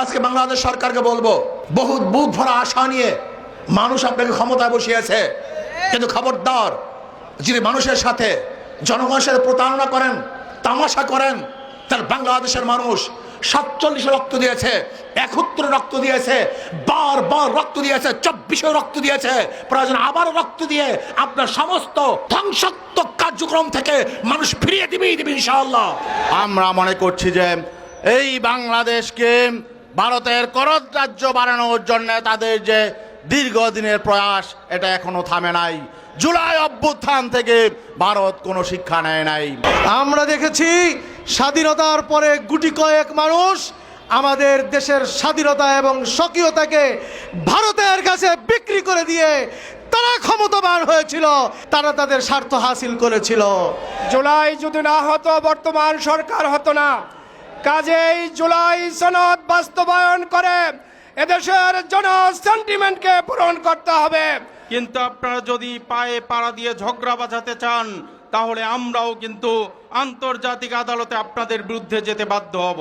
আজকে বাংলাদেশ সরকারকে বলবো, বহুত বুক ভরা আশা নিয়ে মানুষ আপনাকে ক্ষমতায় বসিয়েছে, কিন্তু খবরদার, যিনি মানুষের সাথে জনগণের সাথে প্রতারণা করেন, তামাশা করেন, তার বাংলাদেশের মানুষ 47 রক্ত দিয়েছে, 71 রক্ত দিয়েছে, বারবার রক্ত দিয়েছে, 24 রক্ত দিয়েছে, প্রয়োজন আবারও রক্ত দিয়ে আপনার সমস্ত ধ্বংসাত্মক কার্যক্রম থেকে মানুষ ফিরিয়ে দিবেই দিবে ইনশাআল্লাহ। আমরা মনে করছি যে এই বাংলাদেশকে ভারতের করদ রাজ্য বানানোর জন্য তাদের যে দীর্ঘদিনের প্রয়াস, এটা এখনো থামে নাই। জুলাই অভ্যুত্থান থেকে ভারত কোনো শিক্ষা নেয় নাই। আমরা দেখেছি স্বাধীনতার পরে গুটি কয়েক মানুষ আমাদের দেশের স্বাধীনতা এবং স্বকীয়তাকে ভারতের কাছে বিক্রি করে দিয়ে তারা ক্ষমতাবান হয়েছিল, তারা তাদের স্বার্থ হাসিল করেছিল। জুলাই যদি না হতো বর্তমান সরকার হতো না। কাজেই জুলাই সনদ বাস্তবায়ন করে এদেশের জন সেন্টিমেন্টকে পূরণ করতে হবে। কিন্তু আপনারা যদি পায়ে পাড়া দিয়ে ঝগড়া বাঁচাতে চান, তাহলে আমরাও কিন্তু আন্তর্জাতিক আদালতে আপনাদের বিরুদ্ধে যেতে বাধ্য হব।